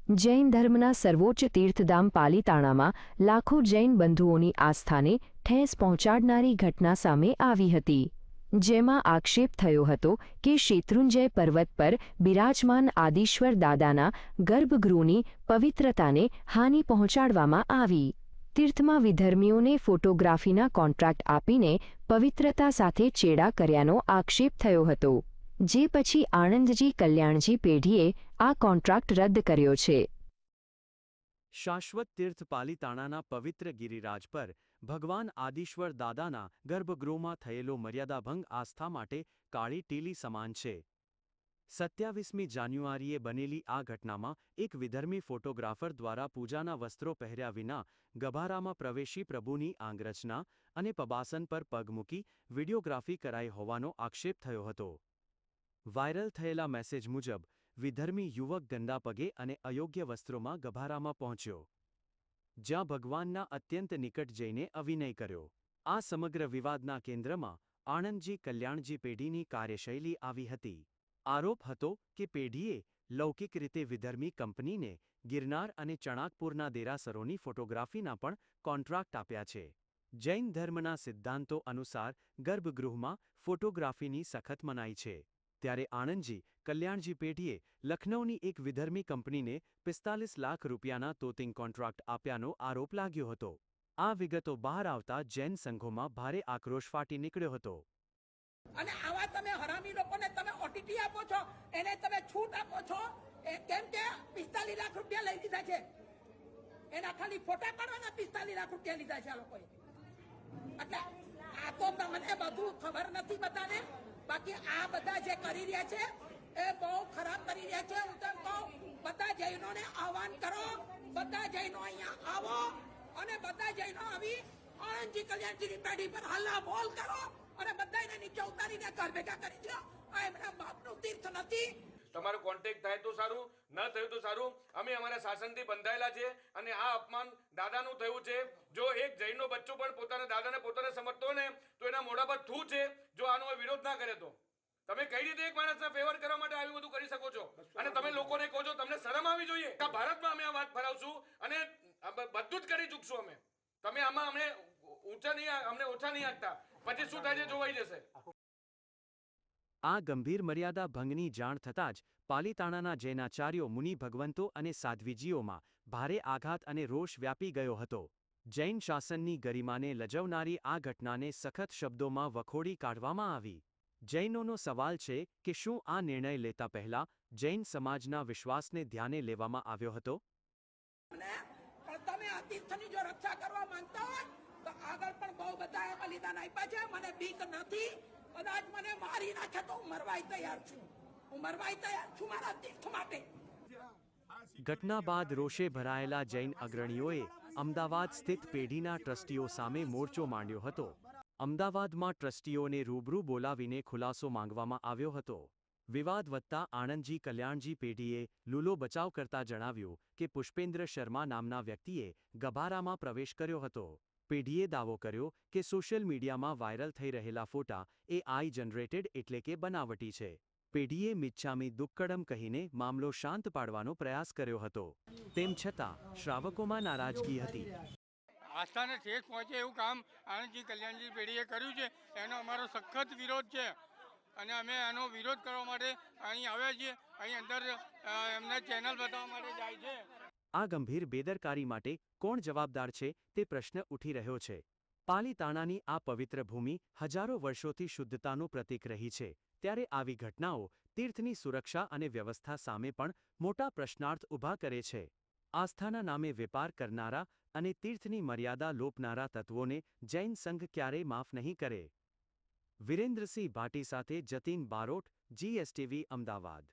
જૈન ધર્મના સર્વોચ્ચ તીર્થધામ પાલિતાણામાં લાખો જૈન બંધુઓની આસ્થાને ઠેસ પહોંચાડનારી ઘટના સામે આવી હતી, જેમાં આક્ષેપ થયો હતો કે શેત્રુંજય પર્વત પર બિરાજમાન આદિશ્વર દાદાના ગર્ભગૃહની પવિત્રતાને હાનિ પહોંચાડવામાં આવી. તીર્થમાં વિધર્મીઓને ફોટોગ્રાફીના કોન્ટ્રાક્ટ આપીને પવિત્રતા સાથે ચેડા કર્યાનો આક્ષેપ થયો હતો, જે પછી આણંદજી કલ્યાણજી પેઢીએ આ કોન્ટ્રાક્ટ રદ કર્યો છે. શાશ્વત તીર્થ પાલિતાણાના પવિત્ર ગિરિરાજ પર ભગવાન આદિશ્વર દાદાના ગર્ભગૃહમાં થયેલો મર્યાદાભંગ આસ્થા માટે કાળી ટીલી સમાન છે. 27મી જાન્યુઆરીએ બનેલી આ ઘટનામાં એક વિધર્મી ફોટોગ્રાફર દ્વારા પૂજાના વસ્ત્રો પહેર્યા વિના ગભારામાં પ્રવેશી પ્રભુની આંગરચના અને પબાસન પર પગ મૂકી વિડિયોગ્રાફી કરાઈ હોવાનો આક્ષેપ થયો હતો. વાયરલ થયેલા મેસેજ મુજબ વિધર્મી યુવક ગંદા પગે અને અયોગ્ય વસ્ત્રોમાં ગભારામાં પહોંચ્યો, જ્યાં ભગવાનના અત્યંત નિકટ જઈને અભિનય કર્યો. આ સમગ્ર વિવાદના કેન્દ્રમાં આણંદજી કલ્યાણજી પેઢીની કાર્યશૈલી આવી હતી. આરોપ હતો કે પેઢીએ લૌકિક રીતે વિધર્મી કંપનીને ગિરનાર અને ચણાકપુરના દેરાસરોની ફોટોગ્રાફીના પણ કોન્ટ્રાક્ટ આપ્યા છે. જૈન ધર્મના સિદ્ધાંતો અનુસાર ગર્ભગૃહમાં ફોટોગ્રાફીની સખત મનાઈ છે, ત્યારે આણંદજી કલ્યાણજી પેઢીએ લખનૌની એક વિધર્મી કંપનીને 45 લાખ રૂપિયાના તોતિંગ કોન્ટ્રાક્ટ આપ્યાનો આરોપ લાગ્યો હતો. આ વિગતો બહાર આવતા જૈન સંઘોમાં ભારે આક્રોશ ફાટી નીકળ્યો હતો. અને આવા તમે હરામી લોકોને તમે ઓટીટી આપો છો, એને તમે છૂટ આપો છો, કેમ કે 45 લાખ રૂપિયા લઈ લીધા છે. એના ખાલી ફોટા પાડવાના 45 લાખ રૂપિયા લીધા છે આ લોકોએ. એટલે આ તો તમને બધું ખબર નથી બધાને. બાકી આ બધા જે કરી રહ્યા છે એ બહુ ખરાબ કરી રહ્યા છે. હું તેમ કહું, બધા જૈનોને આહવાન કરો, બધા જૈનો અહીંયા આવો અને બધા જૈનો આવી આણંદજી કલ્યાણજીની પેઢી પર હલ્લા બોલ કરો અને બધા એને નીચે ઉતારીને ઘર ભેગા કરી દો. આ એમના બાપનું તીર્થ નથી. તમારો કોન્ટેક્ટ થાય તો સારું, ન થયું તો સારું. અમે અમારા શાસનથી બંધાયેલા છે અને આ અપમાન દાદાનું થયું છે. જો એક જૈનનો બચ્ચો પણ પોતાના દાદાને પોતાને સમજતો ને તો એના મોઢા પર થૂ છે જો આનો વિરોધ ના કરે તો. તમે કઈ રીતે એક માણસના ફેવર કરવા માટે આવી બધું કરી શકો છો? અને તમે લોકોને કહો છો તમને શરમ આવી જોઈએ. આ ભારતમાં અમે આ વાત ફરાવશું અને બધું જ કરી ચૂકશું અમે. તમે આમાં અમને ઓછા નહીં આંકતા. પછી શું થાય છે જોવાઈ જશે. આ ગંભીર મર્યાદા ભંગની જાણ થતાં જ પાલિતાણાના જૈનાચાર્યો, મુનિ ભગવંતો અને સાધ્વીજીઓમાં ભારે આઘાત અને રોષ વ્યાપી ગયો હતો. જૈન શાસનની ગરિમાને લજવનારી આ ઘટનાને સખત શબ્દોમાં વખોડી કાઢવામાં આવી. જૈનોનો સવાલ છે કે શું આ નિર્ણય લેતા પહેલા જૈન સમાજના વિશ્વાસને ધ્યાને લેવામાં આવ્યો હતો? તમે આ તીર્થની જો રક્ષા કરવા માંગતા હોય તો આગળ પણ બહુ બધા બલિદાન આપ્યા છે. મને બીક નથી. કદાચ મને મારી નાખે તો હું મરવાય તૈયાર છું. મારા તીર્થ માટે. ઘટના બાદ રોષે ભરાયેલા જૈન અગ્રણીઓએ અમદાવાદ સ્થિત પેઢીના ટ્રસ્ટીઓ સામે મોરચો માંડ્યો હતો. અમદાવાદમાં ટ્રસ્ટીઓને રૂબરૂ બોલાવીને ખુલાસો માંગવામાં આવ્યો હતો. વિવાદ વધતા આણંદજી કલ્યાણજી પેઢીએ લૂલો બચાવ કરતા જણાવ્યું કે પુષ્પેન્દ્ર શર્મા નામના વ્યક્તિએ ગભારામાં પ્રવેશ કર્યો હતો. પેઢીએ દાવો કર્યો કે સોશિયલ મીડિયામાં વાયરલ થઈ રહેલા ફોટા AI જનરેટેડ એટલે કે બનાવટી છે. પેઢીએ મિચ્છામી દુક્કડમ કહીને મામલો શાંત પાડવાનો પ્રયાસ કર્યો હતો. તેમ છતાં શ્રાવકોમાં નારાજગી હતી. આસ્થાને ઠેસ પહોંચે એવું કામ આણંદજી કલ્યાણજી પેઢીએ કર્યું છે, એનો અમારો સખત વિરોધ છે અને અમે આનો વિરોધ કરવા માટે અહીં આવ્યા છીએ. અહીં અંદર એમને ચેનલ બતાવવા માટે જાય છે. આ ગંભીર બેદરકારી માટે કોણ જવાબદાર છે તે પ્રશ્ન ઉઠી રહ્યો છે. પાલિતાણાની આ પવિત્ર ભૂમિ હજારો વર્ષોથી શુદ્ધતાનું પ્રતીક રહી છે, ત્યારે આવી ઘટનાઓ તીર્થની સુરક્ષા અને વ્યવસ્થા સામે પણ મોટા પ્રશ્નાર્થ ઊભા કરે છે. આસ્થાના નામે વેપાર કરનારા અને તીર્થની મર્યાદા લોપનારા તત્વોને જૈન સંઘ ક્યારેય માફ નહીં કરે. વિરેન્દ્રસિંહ ભાટી સાથે જતીન બારોટ, GSTV, અમદાવાદ.